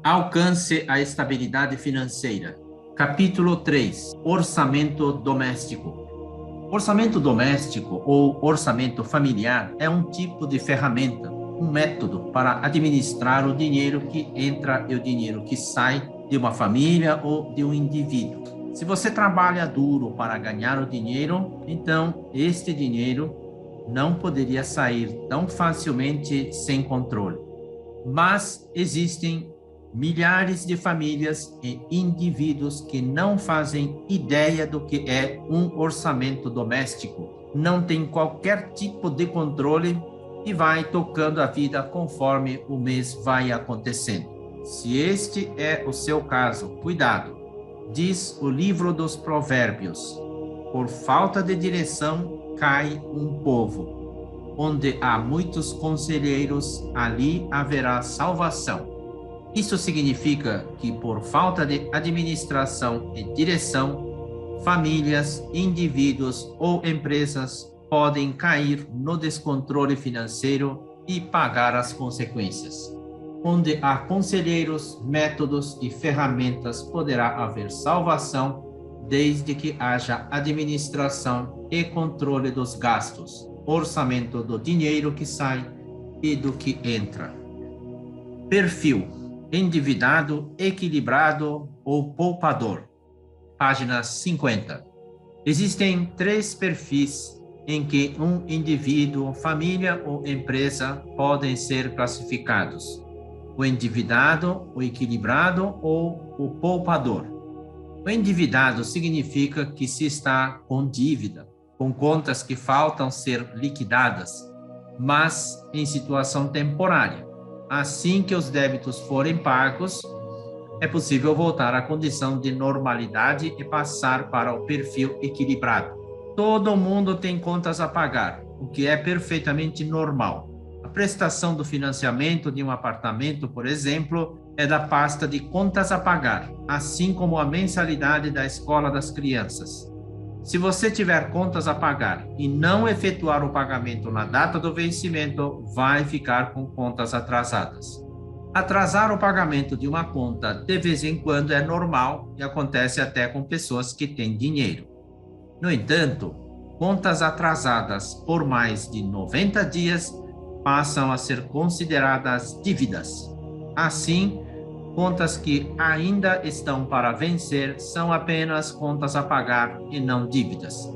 Alcance a estabilidade financeira. Capítulo 3. Orçamento doméstico. Orçamento doméstico ou orçamento familiar é um tipo de ferramenta, um método para administrar o dinheiro que entra e o dinheiro que sai de uma família ou de um indivíduo. Se você trabalha duro para ganhar o dinheiro, então este dinheiro não poderia sair tão facilmente sem controle. Mas existem milhares de famílias e indivíduos que não fazem ideia do que é um orçamento doméstico, não tem qualquer tipo de controle e vai tocando a vida conforme o mês vai acontecendo. Se este é o seu caso, cuidado. Diz o livro dos Provérbios: por falta de direção cai um povo. Onde há muitos conselheiros, ali haverá salvação. Isso significa que, por falta de administração e direção, famílias, indivíduos ou empresas podem cair no descontrole financeiro e pagar as consequências. Onde há conselheiros, métodos e ferramentas, poderá haver salvação, desde que haja administração e controle dos gastos, orçamento do dinheiro que sai e do que entra. Perfil: endividado, equilibrado ou poupador. Página 50. Existem 3 perfis em que um indivíduo, família ou empresa podem ser classificados: o endividado, o equilibrado ou o poupador. O endividado significa que se está com dívida, com contas que faltam ser liquidadas, mas em situação temporária. Assim que os débitos forem pagos, é possível voltar à condição de normalidade e passar para o perfil equilibrado. Todo mundo tem contas a pagar, o que é perfeitamente normal. A prestação do financiamento de um apartamento, por exemplo, é da pasta de contas a pagar, assim como a mensalidade da escola das crianças. Se você tiver contas a pagar e não efetuar o pagamento na data do vencimento, vai ficar com contas atrasadas. Atrasar o pagamento de uma conta de vez em quando é normal e acontece até com pessoas que têm dinheiro. No entanto, contas atrasadas por mais de 90 dias passam a ser consideradas dívidas. Assim, contas que ainda estão para vencer são apenas contas a pagar e não dívidas.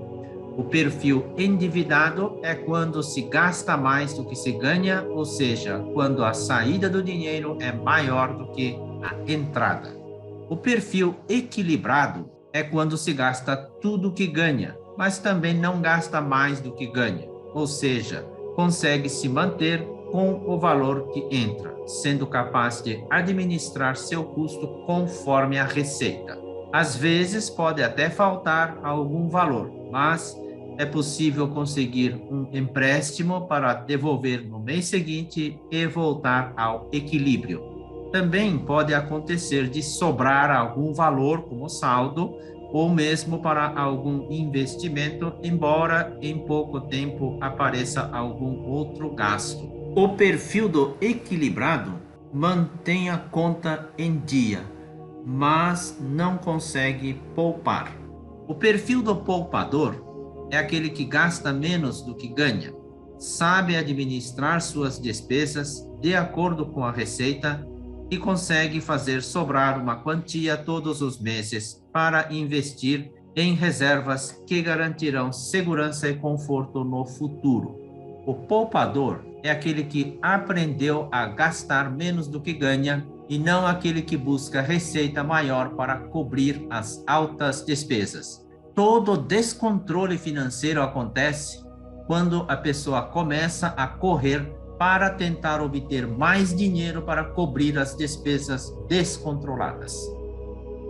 O perfil endividado é quando se gasta mais do que se ganha, ou seja, quando a saída do dinheiro é maior do que a entrada. O perfil equilibrado é quando se gasta tudo que ganha, mas também não gasta mais do que ganha, ou seja, consegue se manter com o valor que entra, sendo capaz de administrar seu custo conforme a receita. Às vezes pode até faltar algum valor, mas é possível conseguir um empréstimo para devolver no mês seguinte e voltar ao equilíbrio. Também pode acontecer de sobrar algum valor como saldo ou mesmo para algum investimento, embora em pouco tempo apareça algum outro gasto. O perfil do equilibrado mantém a conta em dia, mas não consegue poupar. O perfil do poupador é aquele que gasta menos do que ganha, sabe administrar suas despesas de acordo com a receita e consegue fazer sobrar uma quantia todos os meses para investir em reservas que garantirão segurança e conforto no futuro. O poupador é aquele que aprendeu a gastar menos do que ganha e não aquele que busca receita maior para cobrir as altas despesas. Todo descontrole financeiro acontece quando a pessoa começa a correr para tentar obter mais dinheiro para cobrir as despesas descontroladas.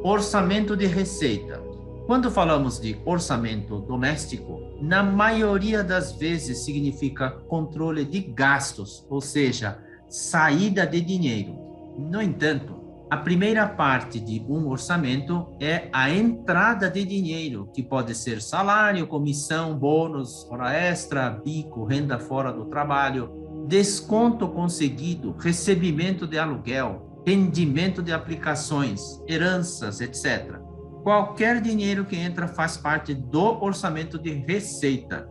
Orçamento de receita. Quando falamos de orçamento doméstico, na maioria das vezes significa controle de gastos, ou seja, saída de dinheiro. No entanto, a primeira parte de um orçamento é a entrada de dinheiro, que pode ser salário, comissão, bônus, hora extra, bico, renda fora do trabalho, desconto conseguido, recebimento de aluguel, rendimento de aplicações, heranças, etc. Qualquer dinheiro que entra faz parte do orçamento de receita.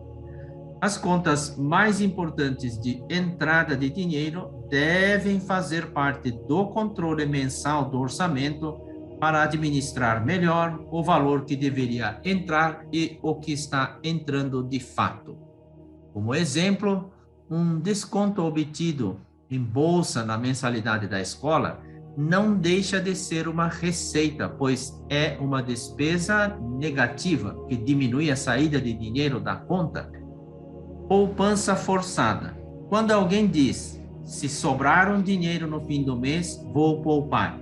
As contas mais importantes de entrada de dinheiro devem fazer parte do controle mensal do orçamento para administrar melhor o valor que deveria entrar e o que está entrando de fato. Como exemplo, um desconto obtido em bolsa na mensalidade da escola não deixa de ser uma receita, pois é uma despesa negativa que diminui a saída de dinheiro da conta. Poupança forçada. Quando alguém diz, se sobrar um dinheiro no fim do mês, vou poupar.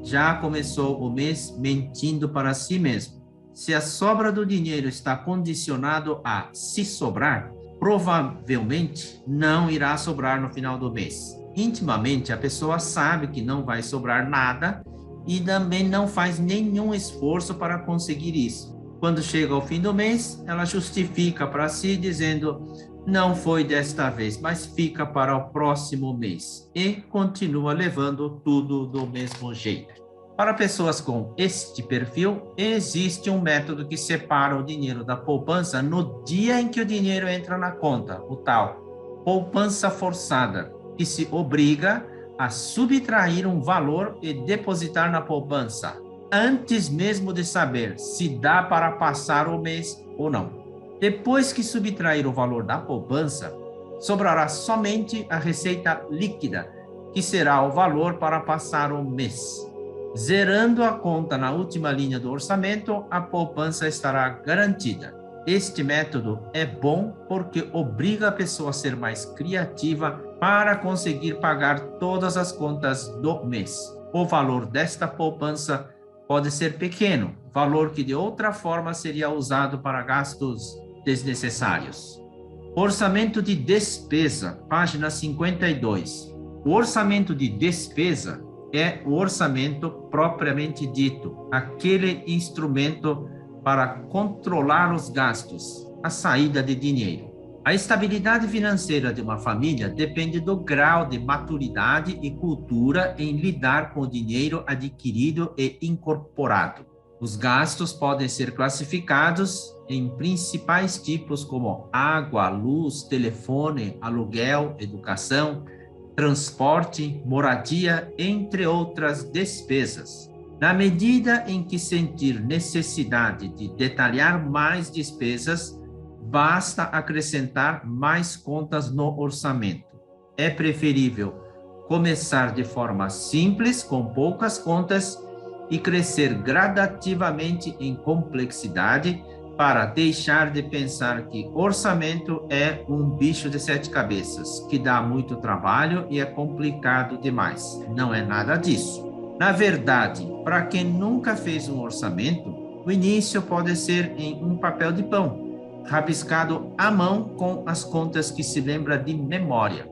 Já começou o mês mentindo para si mesmo. Se a sobra do dinheiro está condicionado a se sobrar, provavelmente não irá sobrar no final do mês. Intimamente, a pessoa sabe que não vai sobrar nada e também não faz nenhum esforço para conseguir isso. Quando chega ao fim do mês, ela justifica para si dizendo, não foi desta vez, mas fica para o próximo mês. E continua levando tudo do mesmo jeito. Para pessoas com este perfil, existe um método que separa o dinheiro da poupança no dia em que o dinheiro entra na conta, o tal poupança forçada, que se obriga a subtrair um valor e depositar na poupança, antes mesmo de saber se dá para passar o mês ou não. Depois que subtrair o valor da poupança, sobrará somente a receita líquida, que será o valor para passar o mês. Zerando a conta na última linha do orçamento, a poupança estará garantida. Este método é bom porque obriga a pessoa a ser mais criativa para conseguir pagar todas as contas do mês. O valor desta poupança pode ser pequeno, valor que de outra forma seria usado para gastos desnecessários. Orçamento de despesa, página 52. O orçamento de despesa é o orçamento propriamente dito, aquele instrumento para controlar os gastos, a saída de dinheiro. A estabilidade financeira de uma família depende do grau de maturidade e cultura em lidar com o dinheiro adquirido e incorporado. Os gastos podem ser classificados em principais tipos como água, luz, telefone, aluguel, educação, transporte, moradia, entre outras despesas. Na medida em que sentir necessidade de detalhar mais despesas, basta acrescentar mais contas no orçamento. É preferível começar de forma simples, com poucas contas, e crescer gradativamente em complexidade, para deixar de pensar que orçamento é um bicho de 7 cabeças, que dá muito trabalho e é complicado demais. Não é nada disso. Na verdade, para quem nunca fez um orçamento, o início pode ser em um papel de pão, rabiscado à mão com as contas que se lembra de memória.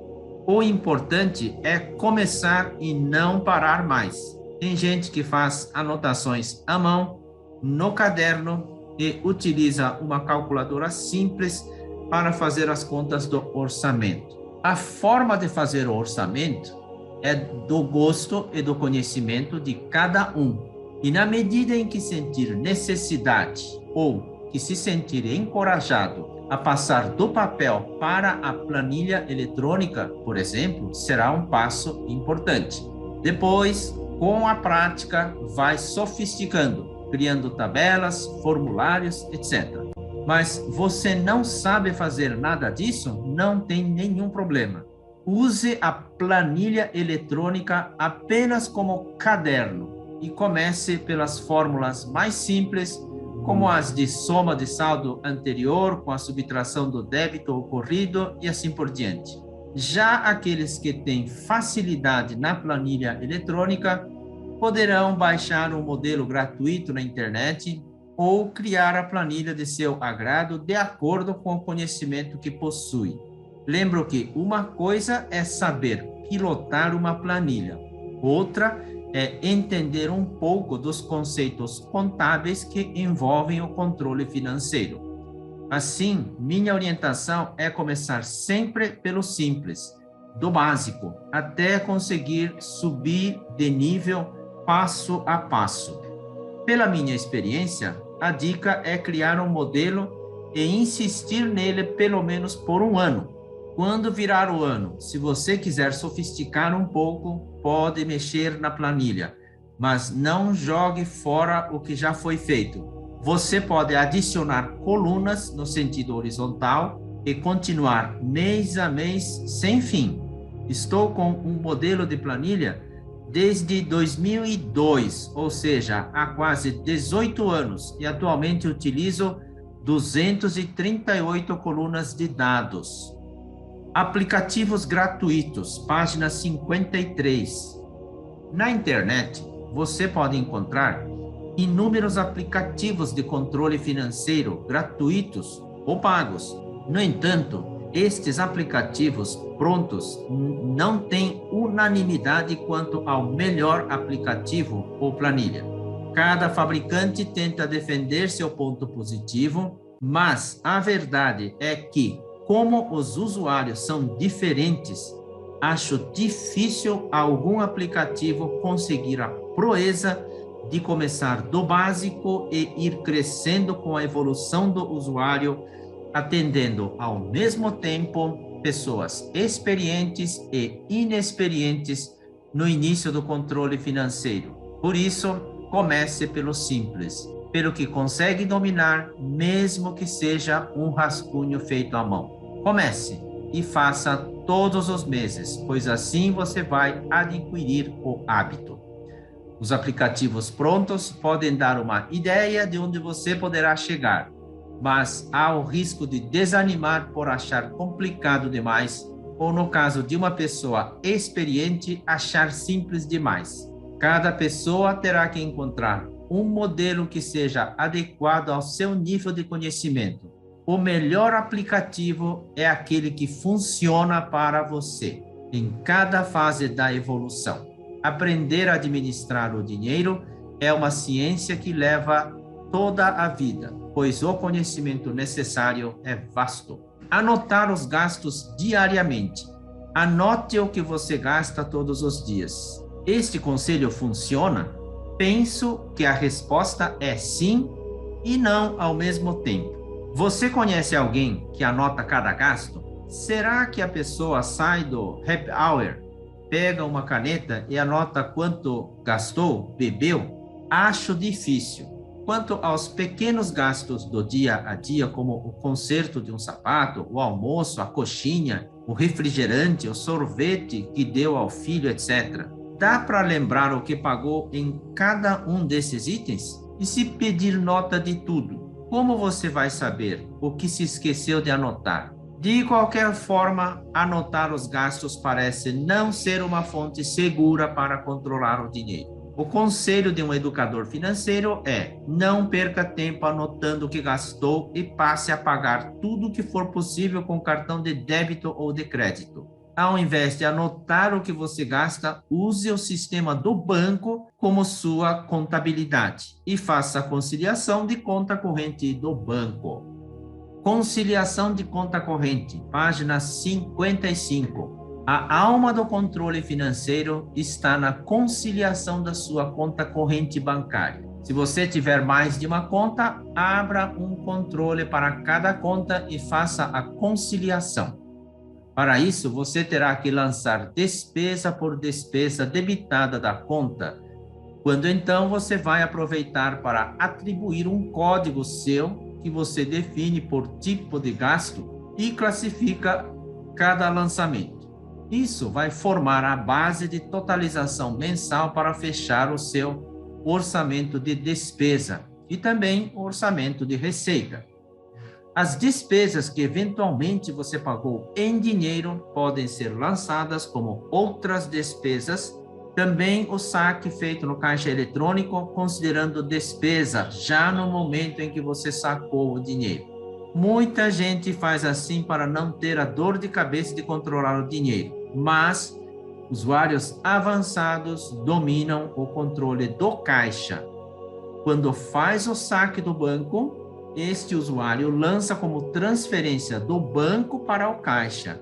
O importante é começar e não parar mais. Tem gente que faz anotações à mão, no caderno, e utiliza uma calculadora simples para fazer as contas do orçamento. A forma de fazer o orçamento é do gosto e do conhecimento de cada um. E na medida em que sentir necessidade ou que se sentir encorajado a passar do papel para a planilha eletrônica, por exemplo, será um passo importante. Depois, com a prática, vai sofisticando, criando tabelas, formulários, etc. Mas você não sabe fazer nada disso? Não tem nenhum problema. Use a planilha eletrônica apenas como caderno e comece pelas fórmulas mais simples, como as de soma de saldo anterior com a subtração do débito ocorrido e assim por diante. Já aqueles que têm facilidade na planilha eletrônica poderão baixar um modelo gratuito na internet ou criar a planilha de seu agrado de acordo com o conhecimento que possui. Lembro que uma coisa é saber pilotar uma planilha, outra é entender um pouco dos conceitos contábeis que envolvem o controle financeiro. Assim, minha orientação é começar sempre pelo simples, do básico, até conseguir subir de nível passo a passo. Pela minha experiência, a dica é criar um modelo e insistir nele pelo menos por um ano. Quando virar o ano, se você quiser sofisticar um pouco, pode mexer na planilha, mas não jogue fora o que já foi feito. Você pode adicionar colunas no sentido horizontal e continuar mês a mês sem fim. Estou com um modelo de planilha desde 2002, ou seja, há quase 18 anos, e atualmente utilizo 238 colunas de dados. Aplicativos gratuitos, página 53. Na internet, você pode encontrar inúmeros aplicativos de controle financeiro gratuitos ou pagos. No entanto, estes aplicativos prontos não têm unanimidade quanto ao melhor aplicativo ou planilha. Cada fabricante tenta defender seu ponto positivo, mas a verdade é que, como os usuários são diferentes, acho difícil algum aplicativo conseguir a proeza de começar do básico e ir crescendo com a evolução do usuário, atendendo ao mesmo tempo pessoas experientes e inexperientes no início do controle financeiro. Por isso, comece pelo simples, pelo que consegue dominar, mesmo que seja um rascunho feito à mão. Comece e faça todos os meses, pois assim você vai adquirir o hábito. Os aplicativos prontos podem dar uma ideia de onde você poderá chegar, mas há o risco de desanimar por achar complicado demais, ou no caso de uma pessoa experiente, achar simples demais. Cada pessoa terá que encontrar um modelo que seja adequado ao seu nível de conhecimento. O melhor aplicativo é aquele que funciona para você, em cada fase da evolução. Aprender a administrar o dinheiro é uma ciência que leva toda a vida, pois o conhecimento necessário é vasto. Anotar os gastos diariamente. Anote o que você gasta todos os dias. Este conselho funciona? Penso que a resposta é sim e não ao mesmo tempo. Você conhece alguém que anota cada gasto? Será que a pessoa sai do happy hour, pega uma caneta e anota quanto gastou, bebeu? Acho difícil. Quanto aos pequenos gastos do dia a dia, como o conserto de um sapato, o almoço, a coxinha, o refrigerante, o sorvete que deu ao filho, etc. Dá para lembrar o que pagou em cada um desses itens? E se pedir nota de tudo, como você vai saber o que se esqueceu de anotar? De qualquer forma, anotar os gastos parece não ser uma fonte segura para controlar o dinheiro. O conselho de um educador financeiro é: não perca tempo anotando o que gastou e passe a pagar tudo o que for possível com cartão de débito ou de crédito. Ao invés de anotar o que você gasta, use o sistema do banco como sua contabilidade e faça a conciliação de conta corrente do banco. Conciliação de conta corrente, página 55. A alma do controle financeiro está na conciliação da sua conta corrente bancária. Se você tiver mais de uma conta, abra um controle para cada conta e faça a conciliação. Para isso, você terá que lançar despesa por despesa debitada da conta, quando então você vai aproveitar para atribuir um código seu que você define por tipo de gasto e classifica cada lançamento. Isso vai formar a base de totalização mensal para fechar o seu orçamento de despesa e também o orçamento de receita. As despesas que eventualmente você pagou em dinheiro podem ser lançadas como outras despesas. Também o saque feito no caixa eletrônico, considerando despesa já no momento em que você sacou o dinheiro. Muita gente faz assim para não ter a dor de cabeça de controlar o dinheiro, mas usuários avançados dominam o controle do caixa. Quando faz o saque do banco, este usuário lança como transferência do banco para o caixa.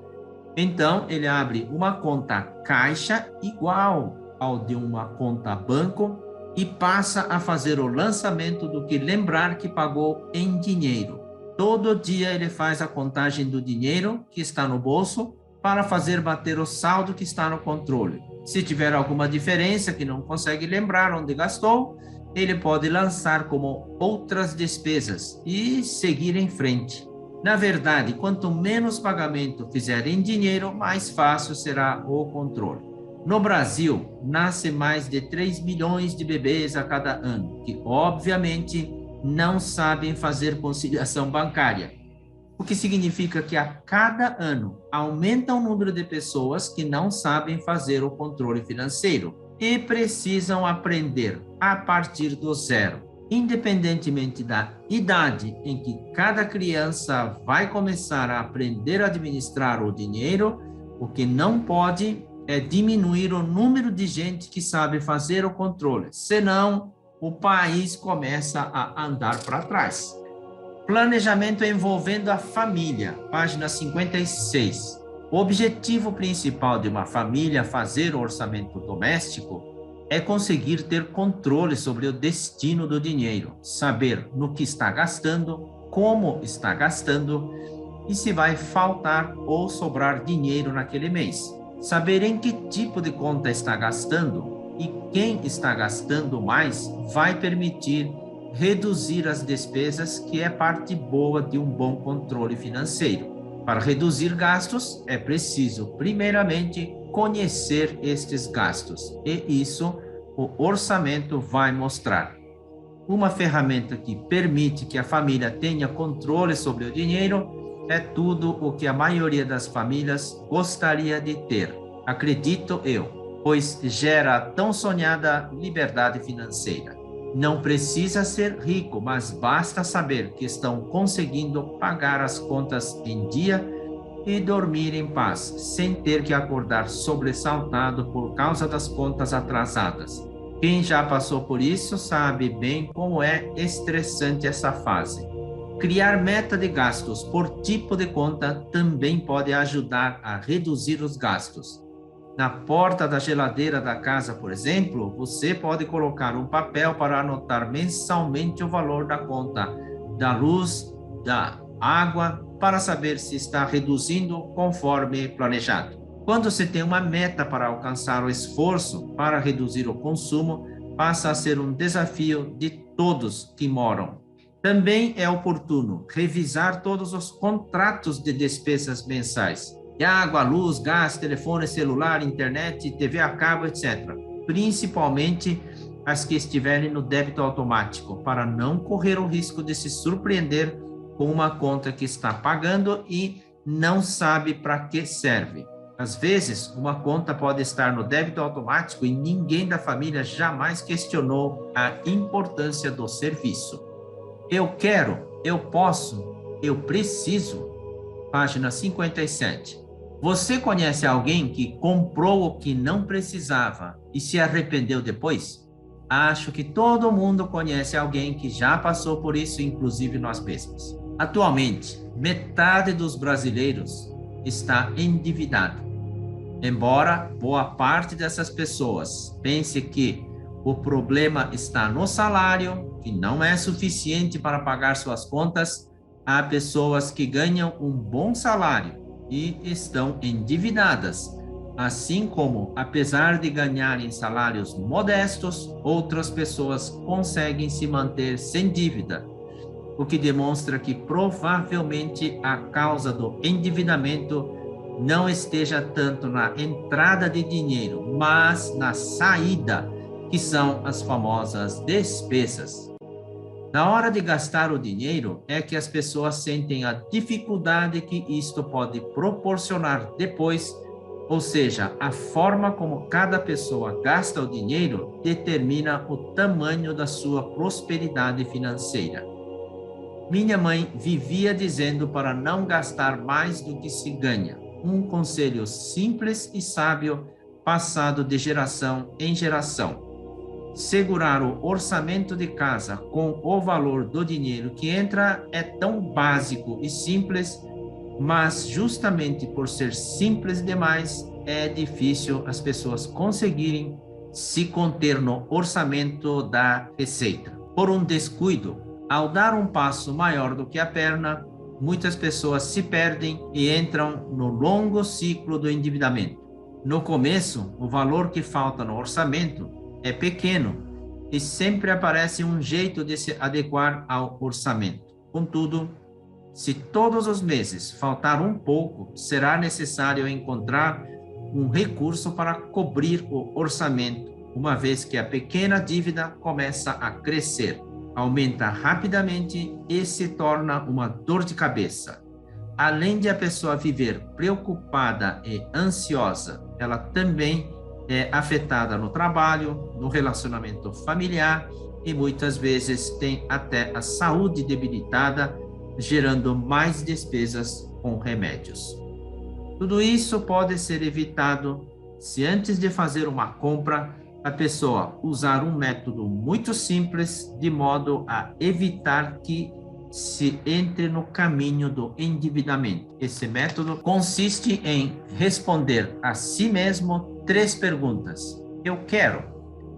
Então, ele abre uma conta caixa igual ao de uma conta banco e passa a fazer o lançamento do que lembrar que pagou em dinheiro. Todo dia ele faz a contagem do dinheiro que está no bolso para fazer bater o saldo que está no controle. Se tiver alguma diferença que não consegue lembrar onde gastou, ele pode lançar como outras despesas e seguir em frente. Na verdade, quanto menos pagamento fizer em dinheiro, mais fácil será o controle. No Brasil, nasce mais de 3 milhões de bebês a cada ano, que obviamente não sabem fazer conciliação bancária, o que significa que a cada ano aumenta o número de pessoas que não sabem fazer o controle financeiro e precisam aprender a partir do zero. Independentemente da idade em que cada criança vai começar a aprender a administrar o dinheiro, o que não pode é diminuir o número de gente que sabe fazer o controle, senão o país começa a andar para trás. Planejamento envolvendo a família, página 56. O objetivo principal de uma família fazer o orçamento doméstico é conseguir ter controle sobre o destino do dinheiro, saber no que está gastando, como está gastando e se vai faltar ou sobrar dinheiro naquele mês. Saber em que tipo de conta está gastando e quem está gastando mais vai permitir reduzir as despesas, que é parte boa de um bom controle financeiro. Para reduzir gastos, é preciso, primeiramente, conhecer estes gastos, e isso o orçamento vai mostrar. Uma ferramenta que permite que a família tenha controle sobre o dinheiro é tudo o que a maioria das famílias gostaria de ter, acredito eu, pois gera a tão sonhada liberdade financeira. Não precisa ser rico, mas basta saber que estão conseguindo pagar as contas em dia e dormir em paz, sem ter que acordar sobressaltado por causa das contas atrasadas. Quem já passou por isso sabe bem como é estressante essa fase. Criar meta de gastos por tipo de conta também pode ajudar a reduzir os gastos. Na porta da geladeira da casa, por exemplo, você pode colocar um papel para anotar mensalmente o valor da conta da luz, da água, para saber se está reduzindo conforme planejado. Quando se tem uma meta para alcançar, o esforço para reduzir o consumo passa a ser um desafio de todos que moram. Também é oportuno revisar todos os contratos de despesas mensais, de água, luz, gás, telefone celular, internet, TV a cabo, etc. Principalmente as que estiverem no débito automático, para não correr o risco de se surpreender com uma conta que está pagando e não sabe para que serve. Às vezes, uma conta pode estar no débito automático e ninguém da família jamais questionou a importância do serviço. Eu quero, eu posso, eu preciso. Página 57. Você conhece alguém que comprou o que não precisava e se arrependeu depois? Acho que todo mundo conhece alguém que já passou por isso, inclusive nós mesmos. Atualmente, metade dos brasileiros está endividado. Embora boa parte dessas pessoas pense que o problema está no salário, que não é suficiente para pagar suas contas, há pessoas que ganham um bom salário e estão endividadas, assim como, apesar de ganharem salários modestos, outras pessoas conseguem se manter sem dívida, o que demonstra que provavelmente a causa do endividamento não esteja tanto na entrada de dinheiro, mas na saída, que são as famosas despesas. Na hora de gastar o dinheiro é que as pessoas sentem a dificuldade que isto pode proporcionar depois, ou seja, a forma como cada pessoa gasta o dinheiro determina o tamanho da sua prosperidade financeira. Minha mãe vivia dizendo para não gastar mais do que se ganha, um conselho simples e sábio passado de geração em geração. Segurar o orçamento de casa com o valor do dinheiro que entra é tão básico e simples mas justamente por ser simples demais, é difícil as pessoas conseguirem se conter no orçamento da receita. Por um descuido, ao dar um passo maior do que a perna, muitas pessoas se perdem e entram no longo ciclo do endividamento. No começo, o valor que falta no orçamento é pequeno e sempre aparece um jeito de se adequar ao orçamento. Contudo, se todos os meses faltar um pouco, será necessário encontrar um recurso para cobrir o orçamento, uma vez que a pequena dívida começa a crescer, aumenta rapidamente e se torna uma dor de cabeça. Além de a pessoa viver preocupada e ansiosa, ela também é afetada no trabalho, no relacionamento familiar e muitas vezes tem até a saúde debilitada, gerando mais despesas com remédios. Tudo isso pode ser evitado se antes de fazer uma compra, a pessoa usar um método muito simples de modo a evitar que se entre no caminho do endividamento. Esse método consiste em responder a si mesmo 3 perguntas. Eu quero,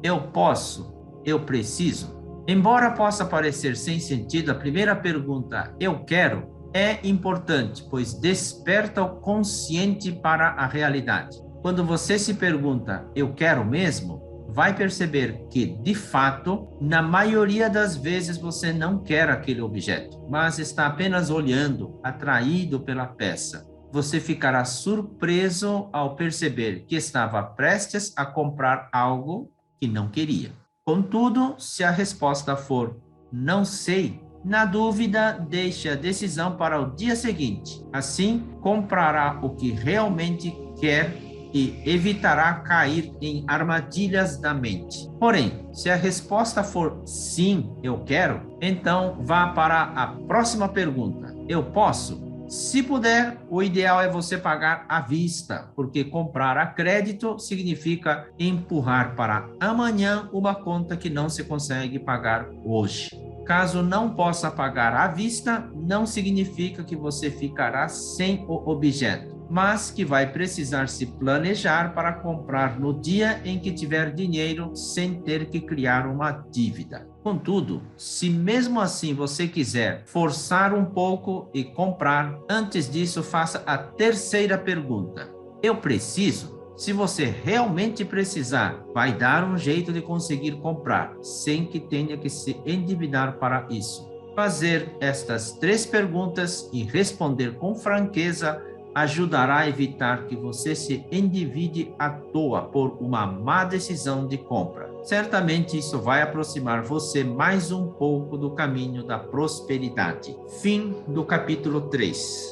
eu posso, eu preciso. Embora possa parecer sem sentido, a primeira pergunta, eu quero, é importante, pois desperta o consciente para a realidade. Quando você se pergunta, eu quero mesmo, vai perceber que, de fato, na maioria das vezes você não quer aquele objeto, mas está apenas olhando, atraído pela peça. Você ficará surpreso ao perceber que estava prestes a comprar algo que não queria. Contudo, se a resposta for não sei, na dúvida, deixe a decisão para o dia seguinte. Assim, comprará o que realmente quer e evitará cair em armadilhas da mente. Porém, se a resposta for sim, eu quero, então vá para a próxima pergunta. Eu posso? Se puder, o ideal é você pagar à vista, porque comprar a crédito significa empurrar para amanhã uma conta que não se consegue pagar hoje. Caso não possa pagar à vista, não significa que você ficará sem o objeto, mas que vai precisar se planejar para comprar no dia em que tiver dinheiro sem ter que criar uma dívida. Contudo, se mesmo assim você quiser forçar um pouco e comprar, antes disso faça a terceira pergunta. Eu preciso? Se você realmente precisar, vai dar um jeito de conseguir comprar, sem que tenha que se endividar para isso. Fazer estas 3 perguntas e responder com franqueza ajudará a evitar que você se endivide à toa por uma má decisão de compra. Certamente isso vai aproximar você mais um pouco do caminho da prosperidade. Fim do capítulo 3.